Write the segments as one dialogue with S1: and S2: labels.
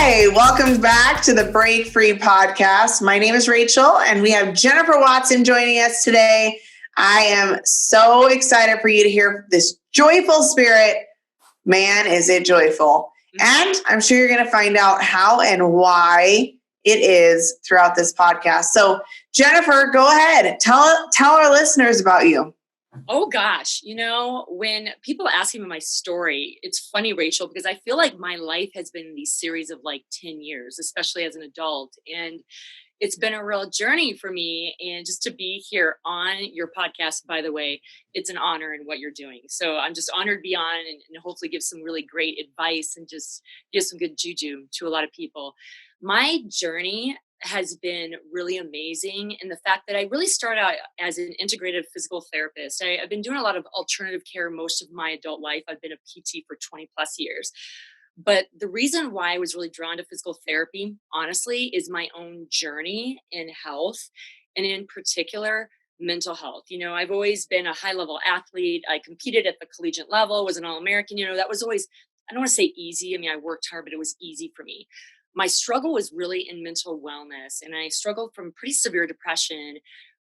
S1: Hi, welcome back to the Break Free podcast. My name is Rachel, and we have Jennifer Watson joining us today. I am so excited for you to hear this joyful spirit. Man, is it joyful. And I'm sure you're going to find out how and why it is throughout this podcast. So, Jennifer, go ahead. Tell our listeners about you.
S2: Oh gosh, when people ask me my story, it's funny, Rachel, because I feel like my life has been these series of 10 years, especially as an adult. And it's been a real journey for me. And just to be here on your podcast, by the way, it's an honor in what you're doing. So I'm just honored to be on and hopefully give some really great advice and just give some good juju to a lot of people. My journey has been really amazing. And the fact that I really started out as an integrative physical therapist. I've been doing a lot of alternative care most of my adult life. I've been a PT for 20 plus years. But the reason why I was really drawn to physical therapy, honestly, is my own journey in health and in particular, mental health. I've always been a high level athlete. I competed at the collegiate level, was an All-American. That was always, I don't want to say easy. I mean, I worked hard, but it was easy for me. My struggle was really in mental wellness, and I struggled from pretty severe depression,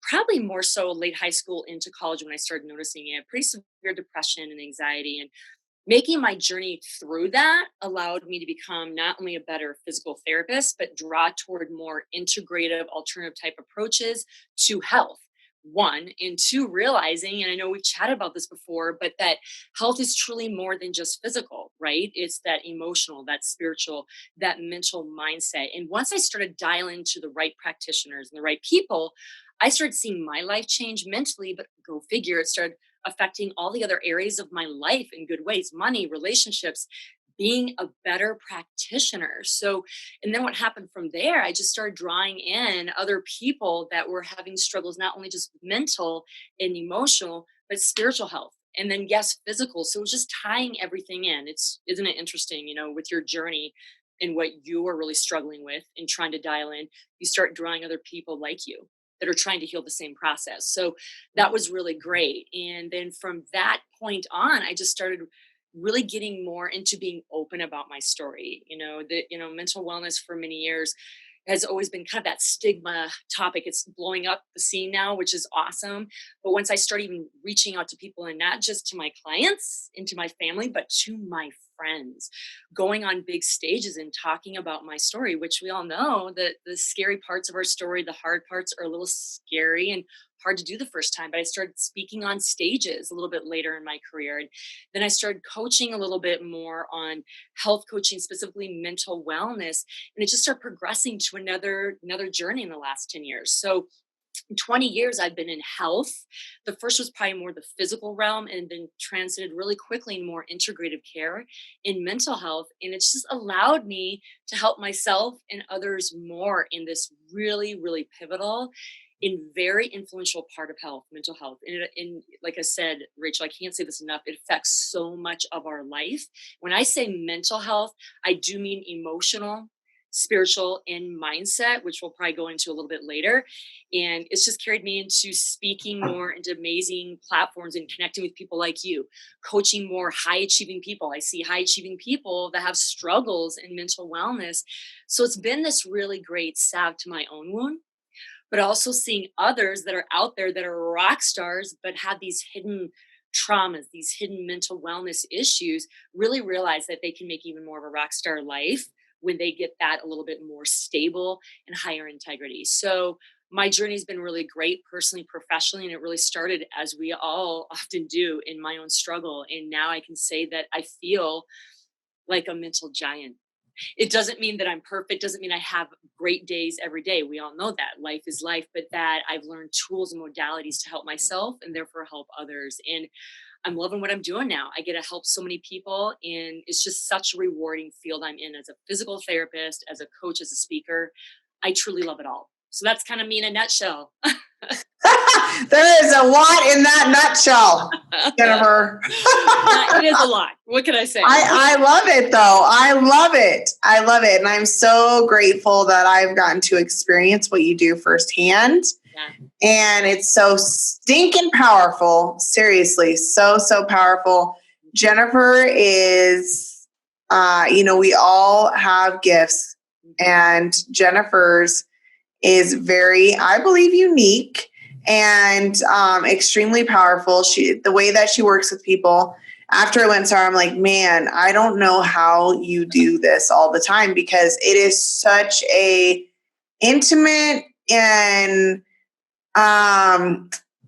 S2: probably more so late high school into college when I started noticing it, pretty severe depression and anxiety. And making my journey through that allowed me to become not only a better physical therapist, but draw toward more integrative alternative type approaches to health. One, and two, realizing, and I know we've chatted about this before, but that health is truly more than just physical, right? It's that emotional, that spiritual, that mental mindset. And once I started dialing to the right practitioners and the right people, I started seeing my life change mentally, but go figure, it started affecting all the other areas of my life in good ways, money, relationships, being a better practitioner. So, and then what happened from there, I just started drawing in other people that were having struggles, not only just mental and emotional, but spiritual health. And then yes, physical. So it was just tying everything in. Isn't it interesting, with your journey and what you are really struggling with and trying to dial in, you start drawing other people like you that are trying to heal the same process. So that was really great. And then from that point on, I just started really getting more into being open about my story. Mental wellness for many years has always been kind of that stigma topic. It's blowing up the scene now, which is awesome. But once I started even reaching out to people, and not just to my clients and to my family, but to my friends, going on big stages and talking about my story, which we all know that the scary parts of our story, the hard parts are a little scary and hard to do the first time. But I started speaking on stages a little bit later in my career. And then I started coaching a little bit more on health coaching, specifically mental wellness. And it just started progressing to another journey in the last 10 years. So in 20 years, I've been in health. The first was probably more the physical realm, and then transited really quickly in more integrative care in mental health. And it's just allowed me to help myself and others more in this really, really pivotal and very influential part of health, mental health. And like I said, Rachel, I can't say this enough. It affects so much of our life. When I say mental health, I do mean emotional, spiritual, and mindset, which we'll probably go into a little bit later. And it's just carried me into speaking more into amazing platforms and connecting with people like you, coaching more high achieving people. I see high achieving people that have struggles in mental wellness. So it's been this really great salve to my own wound, but also seeing others that are out there that are rock stars, but have these hidden traumas, these hidden mental wellness issues, really realize that they can make even more of a rock star life when they get that a little bit more stable and higher integrity. So my journey has been really great personally, professionally, and it really started, as we all often do, in my own struggle. And now I can say that I feel like a mental giant. It doesn't mean that I'm perfect, doesn't mean I have great days every day. We all know that life is life, but that I've learned tools and modalities to help myself and therefore help others. And I'm loving what I'm doing now. I get to help so many people, and it's just such a rewarding field I'm in as a physical therapist, as a coach, as a speaker. I truly love it all. So that's kind of me in a nutshell.
S1: There is a lot in that nutshell, Jennifer.
S2: It is a lot. What can I say?
S1: I love it, though. I love it. And I'm so grateful that I've gotten to experience what you do firsthand. Yeah. And it's so stinking powerful. Seriously, so powerful. Jennifer is We all have gifts, and Jennifer's is very, I believe, unique and extremely powerful. The way that she works with people. After I went to her, I'm like, man, I don't know how you do this all the time, because it is such a intimate and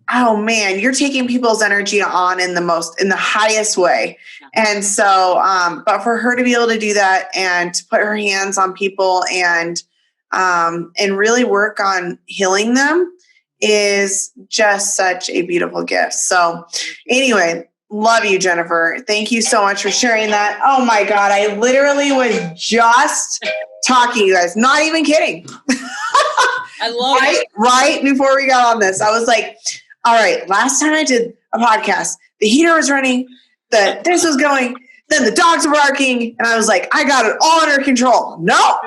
S1: oh man, you're taking people's energy on in the highest way. And so, but for her to be able to do that and to put her hands on people and really work on healing them is just such a beautiful gift. So anyway, love you, Jennifer. Thank you so much for sharing that. Oh my God. I literally was just talking, you guys, not even kidding.
S2: I love it.
S1: Right before we got on this, I was like, all right, last time I did a podcast, the heater was running, this was going, then the dogs were barking, and I was like, I got it all under control. No,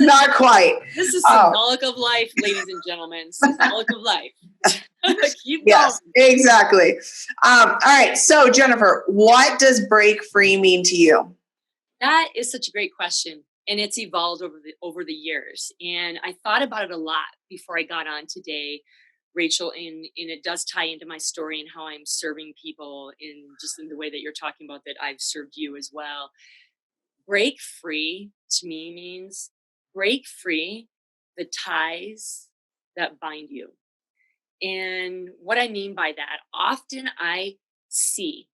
S1: not quite.
S2: This is symbolic of life, ladies and gentlemen. Symbolic of life. Keep going.
S1: Yes, exactly. All right, so Jennifer, what does break free mean to you?
S2: That is such a great question. And it's evolved over the years. And I thought about it a lot before I got on today, Rachel, and it does tie into my story and how I'm serving people in the way that you're talking about, that I've served you as well. Break free to me means break free the ties that bind you. And what I mean by that, often I see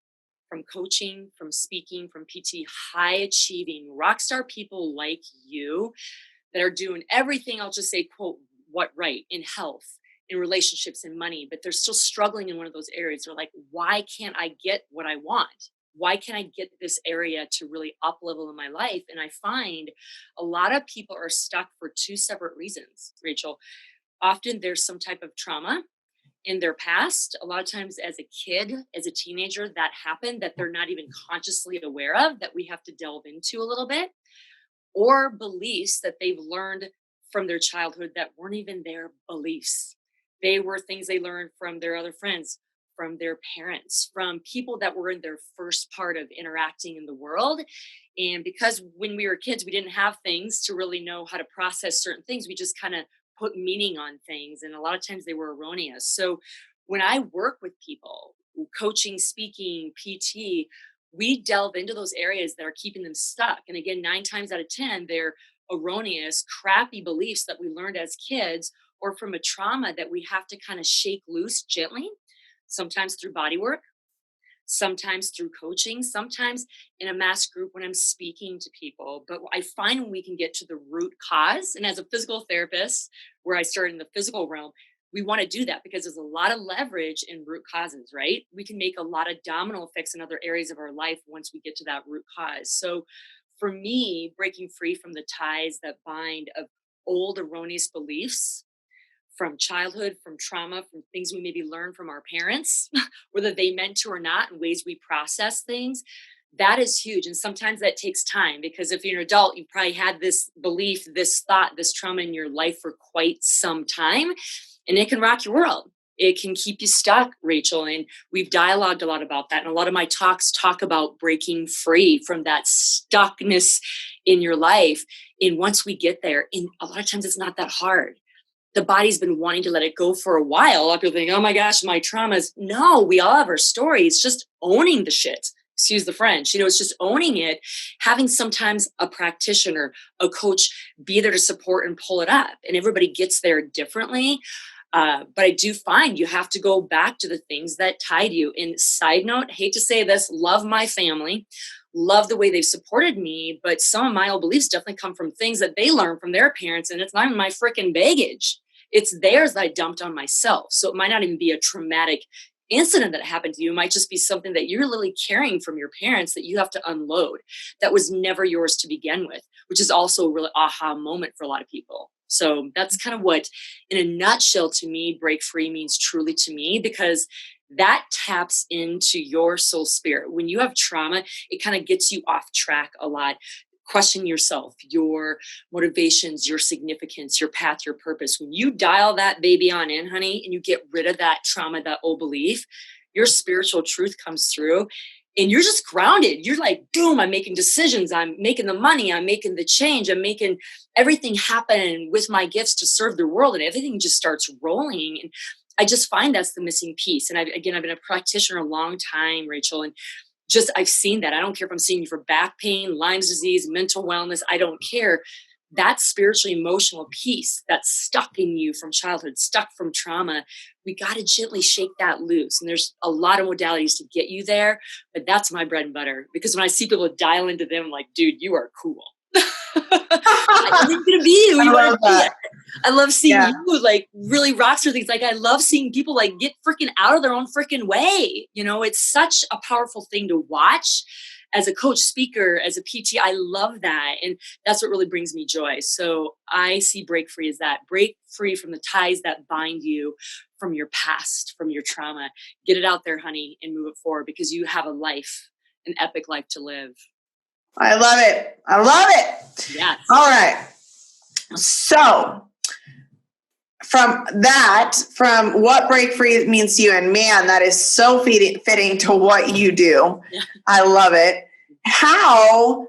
S2: from coaching, from speaking, from PT, high achieving rock star people like you that are doing everything, I'll just say, quote, what right in health, in relationships, and money, but they're still struggling in one of those areas. They're like, why can't I get what I want? Why can't I get this area to really up level in my life? And I find a lot of people are stuck for two separate reasons, Rachel. Often there's some type of trauma in their past, a lot of times as a kid, as a teenager, that happened that they're not even consciously aware of, that we have to delve into a little bit, or beliefs that they've learned from their childhood that weren't even their beliefs. They were things they learned from their other friends, from their parents, from people that were in their first part of interacting in the world. And because when we were kids, we didn't have things to really know how to process certain things, we just kind of put meaning on things, and a lot of times they were erroneous. So when I work with people, coaching, speaking, PT, we delve into those areas that are keeping them stuck. And again, 9 times out of 10, they're erroneous, crappy beliefs that we learned as kids, or from a trauma that we have to kind of shake loose gently, sometimes through body work, sometimes through coaching, sometimes in a mass group when I'm speaking to people. But I find when we can get to the root cause, and as a physical therapist, where I started in the physical realm, we want to do that because there's a lot of leverage in root causes, right? We can make a lot of domino effects in other areas of our life once we get to that root cause. So for me, breaking free from the ties that bind of old erroneous beliefs from childhood, from trauma, from things we maybe learned from our parents, whether they meant to or not, and ways we process things, that is huge. And sometimes that takes time, because if you're an adult, you've probably had this belief, this thought, this trauma in your life for quite some time, and it can rock your world. It can keep you stuck, Rachel. And we've dialogued a lot about that. And a lot of my talks talk about breaking free from that stuckness in your life. And once we get there, and a lot of times it's not that hard. The body's been wanting to let it go for a while. A lot of people think, oh my gosh, my traumas. No, we all have our stories. Just owning the shit. Excuse the French. It's just owning it, having sometimes a practitioner, a coach be there to support and pull it up. And everybody gets there differently. But I do find you have to go back to the things that tied you. And side note, hate to say this, love my family, love the way they've supported me, but some of my old beliefs definitely come from things that they learned from their parents, and it's not even my freaking baggage. It's theirs that I dumped on myself. So it might not even be a traumatic incident that happened to you. It might just be something that you're literally carrying from your parents that you have to unload, that was never yours to begin with, which is also a really aha moment for a lot of people. So that's kind of what, in a nutshell, to me, break free means truly to me, because that taps into your soul spirit. When you have trauma, it kind of gets you off track a lot. Question yourself, your motivations, your significance, your path, your purpose. When you dial that baby on in, honey, and you get rid of that trauma, that old belief, your spiritual truth comes through. and you're just grounded. You're like, boom, I'm making decisions. I'm making the money. I'm making the change. I'm making everything happen with my gifts to serve the world. And everything just starts rolling. And I just find that's the missing piece. And I've been a practitioner a long time, Rachel. And just, I've seen that. I don't care if I'm seeing you for back pain, Lyme's disease, mental wellness. I don't care. That spiritually emotional piece that's stuck in you from childhood, stuck from trauma, we got to gently shake that loose. And there's a lot of modalities to get you there, but that's my bread and butter. Because when I see people dial into them, I'm like, dude, you are cool. I think you're gonna be who you want to be. I love seeing you like really rock through things. Like I love seeing people like get freaking out of their own freaking way. You know, it's such a powerful thing to watch. As a coach, speaker, as a PT, I love that. And that's what really brings me joy. So I see Break Free as that. Break free from the ties that bind you from your past, from your trauma. Get it out there, honey, and move it forward because you have a life, an epic life to live.
S1: I love it. I love it.
S2: Yes.
S1: All right. So from what Break Free means to you, and man, that is so fitting to what you do. Yeah. I love it. How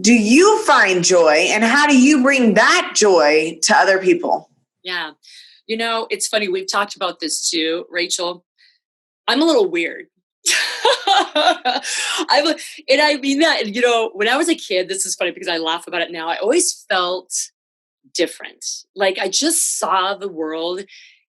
S1: do you find joy and how do you bring that joy to other people?
S2: Yeah. You know, it's funny. We've talked about this too, Rachel. I'm a little weird. And I mean that, you know, when I was a kid, this is funny because I laugh about it now. I always felt different. Like I just saw the world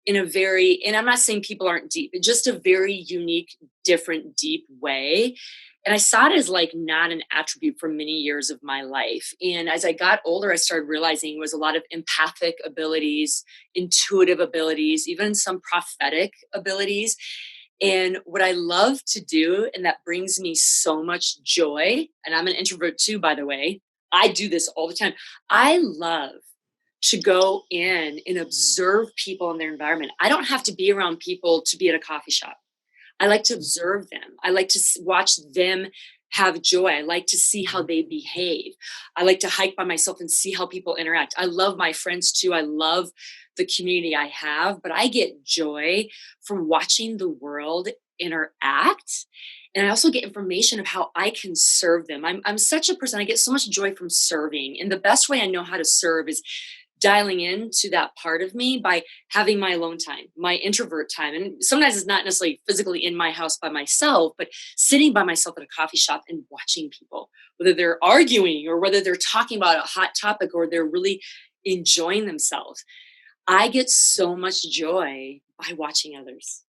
S2: in a very, and I'm not saying people aren't deep, but just a very unique, different, deep way. And I saw it as like not an attribute for many years of my life. And as I got older, I started realizing it was a lot of empathic abilities, intuitive abilities, even some prophetic abilities. And what I love to do, and that brings me so much joy, and I'm an introvert too, by the way, I do this all the time. I love to go in and observe people in their environment. I don't have to be around people to be at a coffee shop. I like to observe them. I like to watch them have joy. I like to see how they behave. I like to hike by myself and see how people interact. I love my friends too. I love the community I have, but I get joy from watching the world interact. And I also get information of how I can serve them. I'm such a person, I get so much joy from serving. And the best way I know how to serve is dialing into that part of me by having my alone time, my introvert time. And sometimes it's not necessarily physically in my house by myself, but sitting by myself at a coffee shop and watching people, whether they're arguing or whether they're talking about a hot topic or they're really enjoying themselves. I get so much joy by watching others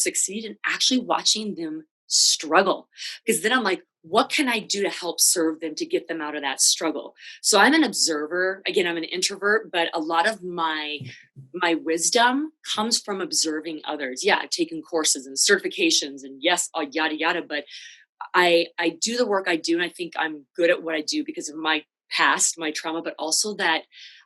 S2: succeed and actually watching them struggle. Because then I'm like, what can I do to help serve them to get them out of that struggle? So I'm an observer. Again, I'm an introvert, but a lot of my wisdom comes from observing others. Yeah, I've taken courses and certifications and yes, yada, yada. But I do the work I do. And I think I'm good at what I do because of my past, my trauma, but also that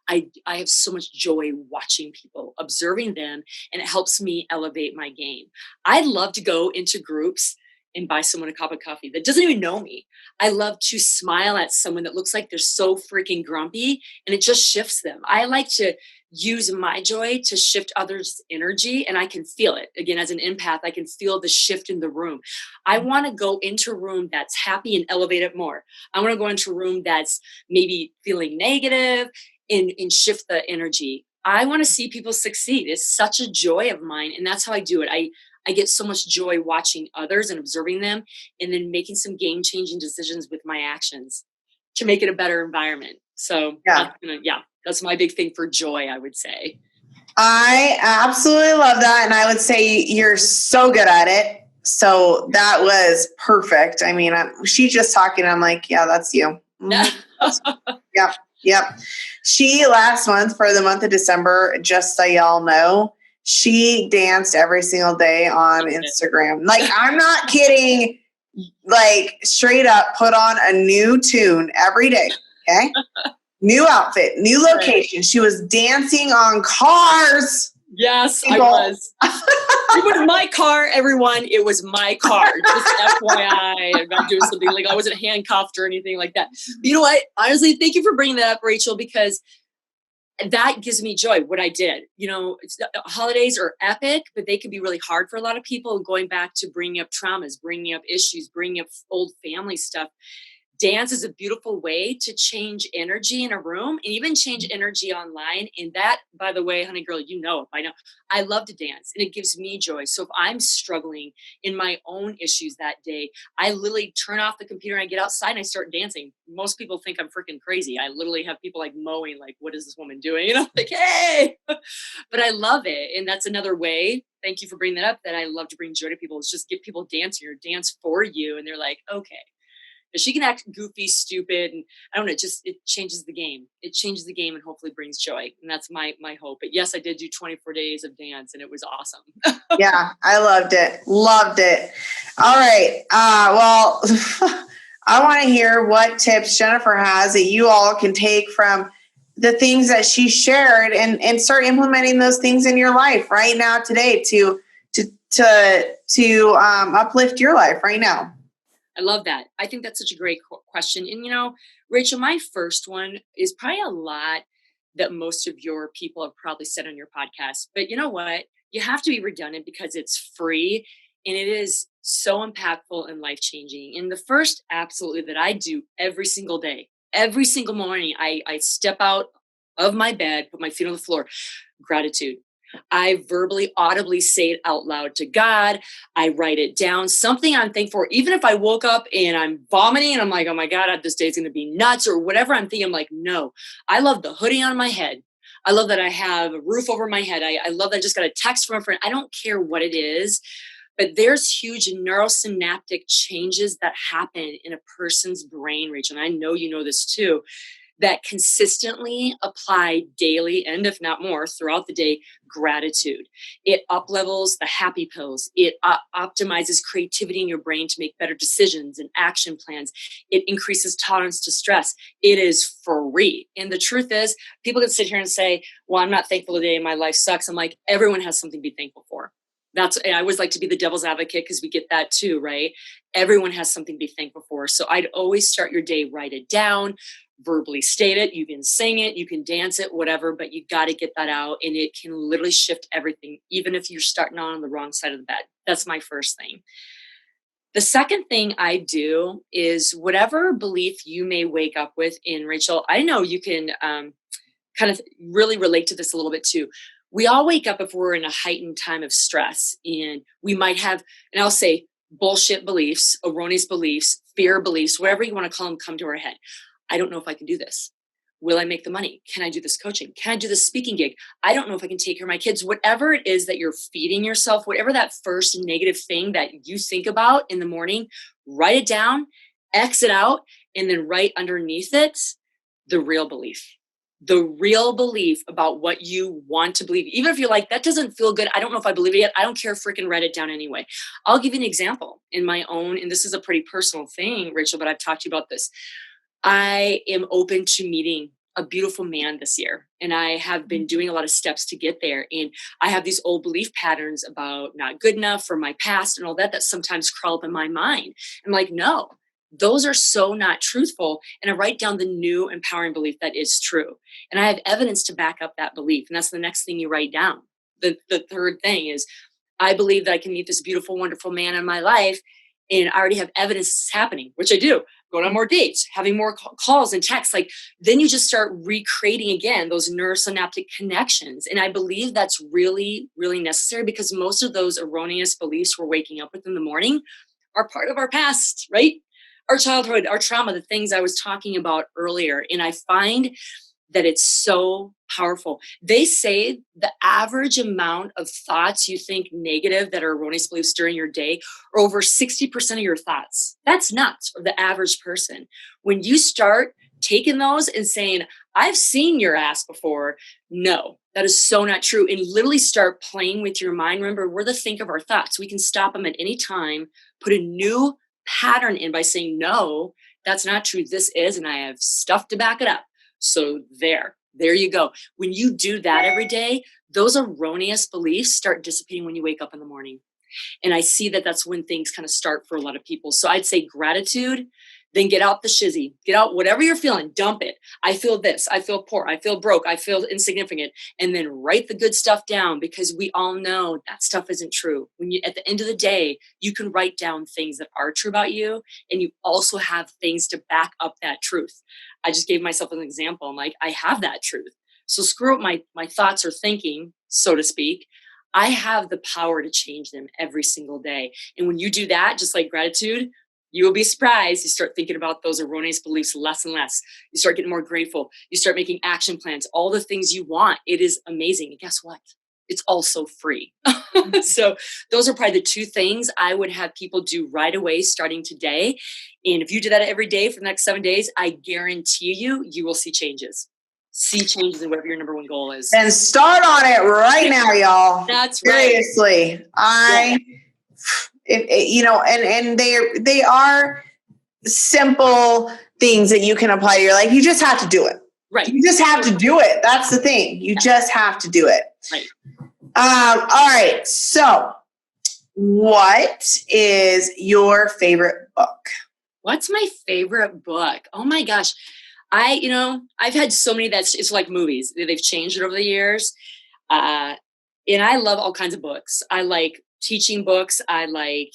S2: I have so much joy watching people, observing them, and it helps me elevate my game. I'd love to go into groups and buy someone a cup of coffee that doesn't even know me. I love to smile at someone that looks like they're so freaking grumpy and it just shifts them. I like to use my joy to shift others' energy and I can feel it. Again, as an empath, I can feel the shift in the room. I want to go into a room that's happy and elevate it more. I want to go into a room that's maybe feeling negative and shift the energy. I want to see people succeed. It's such a joy of mine. And that's how I do it. I get so much joy watching others and observing them and then making some game-changing decisions with my actions to make it a better environment. So that's my big thing for joy, I would say.
S1: I absolutely love that. And I would say you're so good at it. So that was perfect. I mean, she's just talking. I'm like, yeah, that's you. Mm-hmm. Yep. She last month for the month of December, just so y'all know, she danced every single day on Instagram. Like, I'm not kidding. Like, straight up put on a new tune every day. Okay. New outfit, new location. She was dancing on cars.
S2: Yes, people. I was. It was my car, everyone. It was my car. Just FYI, I'm not doing something like I wasn't handcuffed or anything like that. You know what? Honestly, thank you for bringing that up, Rachel, because that gives me joy, what I did. Holidays are epic, but they can be really hard for a lot of people, going back to bringing up traumas, bringing up issues, bringing up old family stuff. Dance is a beautiful way to change energy in a room and even change energy online. And that, by the way, honey girl, you know it by now. I love to dance and it gives me joy. So if I'm struggling in my own issues that day, I literally turn off the computer and I get outside and I start dancing. Most people think I'm freaking crazy. I literally have people like mowing, like, what is this woman doing? Like, hey, but I love it. And that's another way. Thank you for bringing that up. That I love to bring joy to people, is just get people dancing or dance for you. And they're like, okay. She can act goofy, stupid, and I don't know, it changes the game. It changes the game and hopefully brings joy. And that's my hope. But yes, I did do 24 days of dance and it was awesome.
S1: Yeah, I loved it. Loved it. All right. Well, I want to hear what tips Jennifer has that you all can take from the things that she shared and start implementing those things in your life right now today to uplift your life right now.
S2: I love that. I think that's such a great question. And, Rachel, my first one is probably a lot that most of your people have probably said on your podcast. But you know what? You have to be redundant because it's free and it is so impactful and life-changing. And the first, absolutely, that I do every single day, every single morning, I step out of my bed, put my feet on the floor, gratitude. I verbally, audibly say it out loud to God. I write it down, something I'm thankful for. Even if I woke up and I'm vomiting and I'm like, oh my God, this day's going to be nuts or whatever I'm thinking, I'm like, no, I love the hoodie on my head. I love that I have a roof over my head. I love that I just got a text from a friend. I don't care what it is, but there's huge neurosynaptic changes that happen in a person's brain, Rachel. And I know you know this too, that consistently apply daily and if not more throughout the day gratitude. It up-levels the happy pills. It optimizes creativity in your brain to make better decisions and action plans. It increases tolerance to stress. It is free. And the truth is, people can sit here and say, well, I'm not thankful today and my life sucks. I'm like, everyone has something to be thankful for. I always like to be the devil's advocate because we get that too, right? Everyone has something to be thankful for. So I'd always start your day, write it down, verbally state it. You can sing it, you can dance it, whatever, but you got to get that out and it can literally shift everything, even if you're starting on the wrong side of the bed. That's my first thing. The second thing I do is whatever belief you may wake up with, and Rachel, I know you can kind of really relate to this a little bit too. We all wake up if we're in a heightened time of stress and we might have, and I'll say bullshit beliefs, erroneous beliefs, fear beliefs, whatever you want to call them, come to our head. I don't know if I can do this. Will I make the money? Can I do this coaching? Can I do this speaking gig? I don't know if I can take care of my kids. Whatever it is that you're feeding yourself, whatever that first negative thing that you think about in the morning, write it down, X it out, and then write underneath it the real belief. The real belief about what you want to believe. Even if you're like, that doesn't feel good. I don't know if I believe it yet. I don't care. Freaking write it down anyway. I'll give you an example in my own, and this is a pretty personal thing, Rachel, but I've talked to you about this. I am open to meeting a beautiful man this year. And I have been doing a lot of steps to get there. And I have these old belief patterns about not good enough for my past and all that sometimes crawl up in my mind. I'm like, no, those are so not truthful. And I write down the new empowering belief that is true. And I have evidence to back up that belief. And that's the next thing you write down. The third thing is, I believe that I can meet this beautiful, wonderful man in my life. And I already have evidence this is happening, which I do. Going on more dates, having more calls and texts. Like, then you just start recreating again those neurosynaptic connections. And I believe that's really, really necessary because most of those erroneous beliefs we're waking up with in the morning are part of our past, right? Our childhood, our trauma, the things I was talking about earlier. And I find that it's so powerful. They say the average amount of thoughts you think negative that are erroneous beliefs during your day are over 60% of your thoughts. That's nuts for the average person. When you start taking those and saying, I've seen your ass before, no, that is so not true. And literally start playing with your mind. Remember, we're the think of our thoughts. We can stop them at any time, put a new pattern in by saying, no, that's not true. This is, and I have stuff to back it up. So there you go. When you do that every day, those erroneous beliefs start dissipating when you wake up in the morning. And I see that that's when things kind of start for a lot of people. So I'd say gratitude, Then get out the shizzy, get out whatever you're feeling, dump it. I feel this, I feel poor, I feel broke, I feel insignificant. And then write the good stuff down, because we all know that stuff isn't true. When you, at the end of the day, you can write down things that are true about you, and you also have things to back up that truth. I just gave myself an example. I'm like, I have that truth. So screw up my thoughts or thinking, so to speak. I have the power to change them every single day. And when you do that, just like gratitude, you will be surprised. You start thinking about those erroneous beliefs less and less. You start getting more grateful. You start making action plans, all the things you want. It is amazing. And guess what? It's also free. So those are probably the two things I would have people do right away, starting today. And if you do that every day for the next 7 days, I guarantee you, you will see changes. See changes in whatever your number one goal is.
S1: And start on it right now, y'all.
S2: That's right.
S1: Seriously. And they are simple things that you can apply to your life. You just have to do it.
S2: Right.
S1: You just have to do it. That's the thing. You just have to do it.
S2: Right.
S1: All right. So what is your favorite book?
S2: What's my favorite book? Oh my gosh. I've had so many it's like movies. They've changed it over the years. And I love all kinds of books. I like teaching books. I like,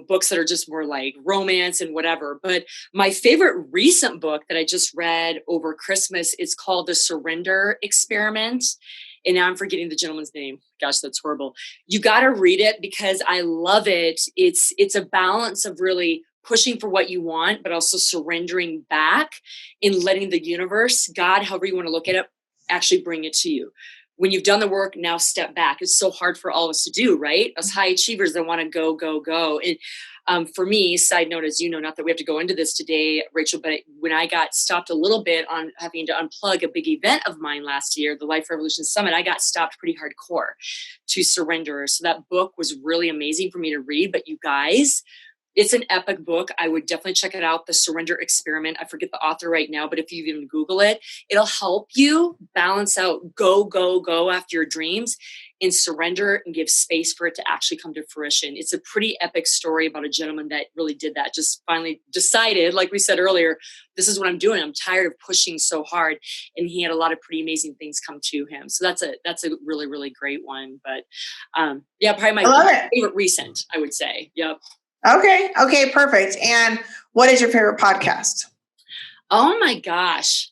S2: books that are just more like romance and whatever. But my favorite recent book that I just read over Christmas is called The Surrender Experiment. And now I'm forgetting the gentleman's name. Gosh, that's horrible. You got to read it because I love it. It's a balance of really pushing for what you want, but also surrendering back and letting the universe, God, however you want to look at it, actually bring it to you. When you've done the work, now step back. It's so hard for all of us to do, right? Us high achievers that want to go, go, go. And for me, side note, as you know, not that we have to go into this today, Rachel, but when I got stopped a little bit on having to unplug a big event of mine last year, the Life Revolution Summit, I got stopped pretty hardcore to surrender. So that book was really amazing for me to read. But you guys, it's an epic book. I would definitely check it out. The Surrender Experiment. I forget the author right now, but if you even Google it, it'll help you balance out, go, go, go after your dreams and surrender and give space for it to actually come to fruition. It's a pretty epic story about a gentleman that really did that. Just finally decided, like we said earlier, this is what I'm doing. I'm tired of pushing so hard. And he had a lot of pretty amazing things come to him. So that's a really, really great one. But probably my favorite recent, I would say. Yep.
S1: Okay, perfect. And what is your favorite podcast?
S2: Oh my gosh,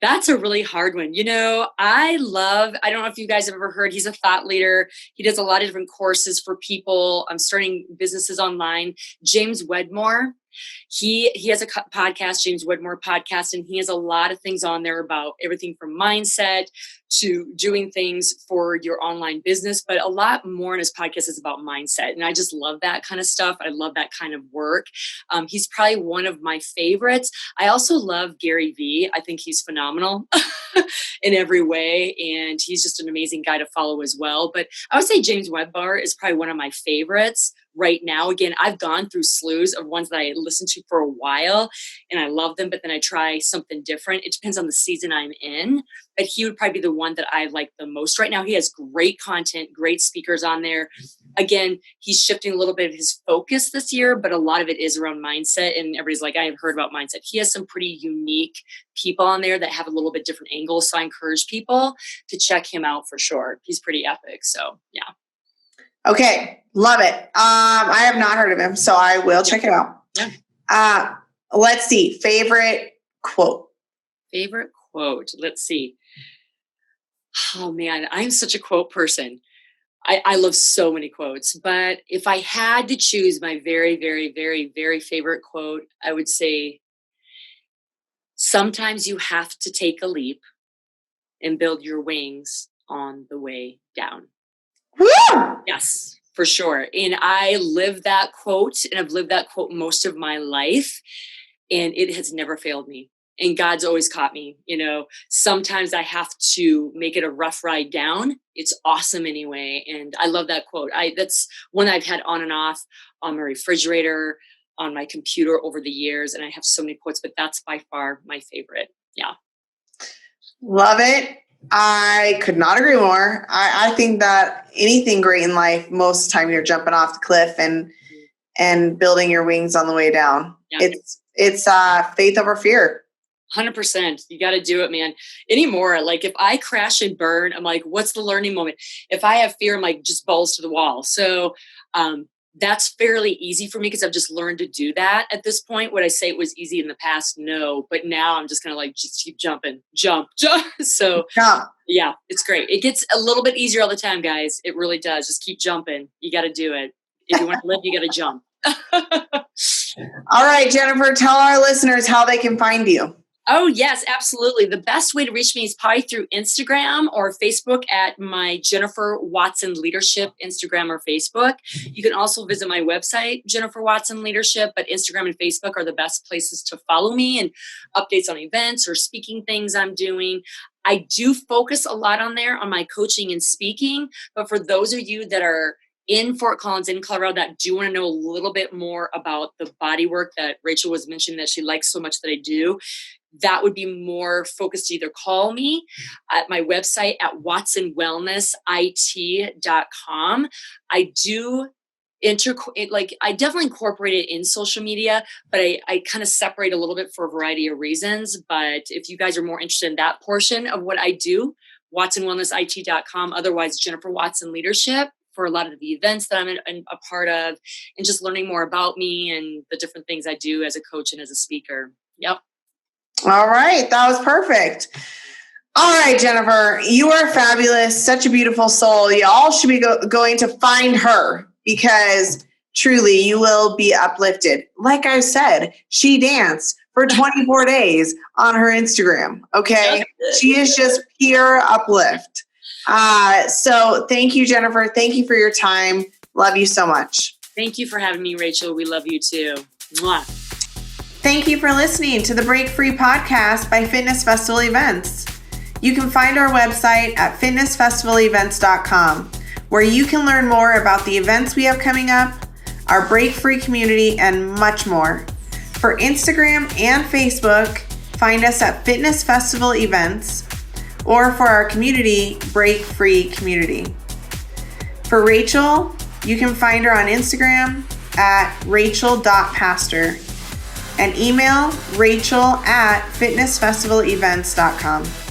S2: that's a really hard one. I don't know if you guys have ever heard, he's a thought leader. He does a lot of different courses for people. I'm starting businesses online. James Wedmore. He has a podcast, James Wedmore podcast, and he has a lot of things on there about everything from mindset to doing things for your online business. But a lot more in his podcast is about mindset. And I just love that kind of stuff. I love that kind of work. He's probably one of my favorites. I also love Gary Vee. I think he's phenomenal in every way. And he's just an amazing guy to follow as well. But I would say James Wedmore is probably one of my favorites right now. Again, I've gone through slews of ones that I listened to for a while and I love them, but then I try something different. It depends on the season I'm in, but he would probably be the one that I like the most right now. He has great content, great speakers on there. Again, he's shifting a little bit of his focus this year, but a lot of it is around mindset. And everybody's like, I have heard about mindset. He has some pretty unique people on there that have a little bit different angles. So I encourage people to check him out for sure. He's pretty epic. So yeah.
S1: Okay. Love it. I have not heard of him, so I will check it out.
S2: Yeah.
S1: Let's see. Favorite quote.
S2: Let's see. Oh man, I'm such a quote person. I love so many quotes, but if I had to choose my very, very, very, very favorite quote, I would say, sometimes you have to take a leap and build your wings on the way down.
S1: Woo!
S2: Yes, for sure. And I live that quote, and I've lived that quote most of my life, and it has never failed me. And God's always caught me. Sometimes I have to make it a rough ride down. It's awesome anyway. And I love that quote. That's one I've had on and off on my refrigerator, on my computer over the years. And I have so many quotes, but that's by far my favorite. Yeah.
S1: Love it. I could not agree more. I think that anything great in life, most of the time you're jumping off the cliff and and building your wings on the way down.
S2: Yeah.
S1: It's faith over fear.
S2: 100%. You got to do it, man. Anymore, like if I crash and burn, I'm like, what's the learning moment? If I have fear, I'm like, just balls to the wall. So that's fairly easy for me because I've just learned to do that at this point. Would I say it was easy in the past? No. But now I'm just kind of like, just keep jumping, jump. So yeah, it's great. It gets a little bit easier all the time, guys. It really does. Just keep jumping. You got to do it. If you want to live, you got to jump.
S1: All right, Jennifer, tell our listeners how they can find you.
S2: Oh, yes, absolutely. The best way to reach me is probably through Instagram or Facebook at my Jennifer Watson Leadership, Instagram or Facebook. You can also visit my website, Jennifer Watson Leadership, but Instagram and Facebook are the best places to follow me and updates on events or speaking things I'm doing. I do focus a lot on there on my coaching and speaking, but for those of you that are in Fort Collins, in Colorado, that do want to know a little bit more about the body work that Rachel was mentioning that she likes so much that I do, that would be more focused to either call me at my website at watsonwellnessit.com. I do I definitely incorporate it in social media, but I kind of separate a little bit for a variety of reasons. But if you guys are more interested in that portion of what I do, watsonwellnessit.com, otherwise Jennifer Watson Leadership, for a lot of the events that I'm a part of, and just learning more about me and the different things I do as a coach and as a speaker. Yep.
S1: All right. That was perfect. All right, Jennifer, you are fabulous. Such a beautiful soul. Y'all should be going to find her because truly you will be uplifted. Like I said, she danced for 24 days on her Instagram. Okay. She is just pure uplift. So thank you, Jennifer. Thank you for your time. Love you so much.
S2: Thank you for having me, Rachel. We love you too. Mwah.
S1: Thank you for listening to the Break Free podcast by Fitness Festival Events. You can find our website at fitnessfestivalevents.com, where you can learn more about the events we have coming up, our Break Free community, and much more. For Instagram and Facebook, find us at Fitness Festival Events, or for our community, Break Free Community. For Rachel, you can find her on Instagram at rachel.pastor and email rachel@fitnessfestivalevents.com.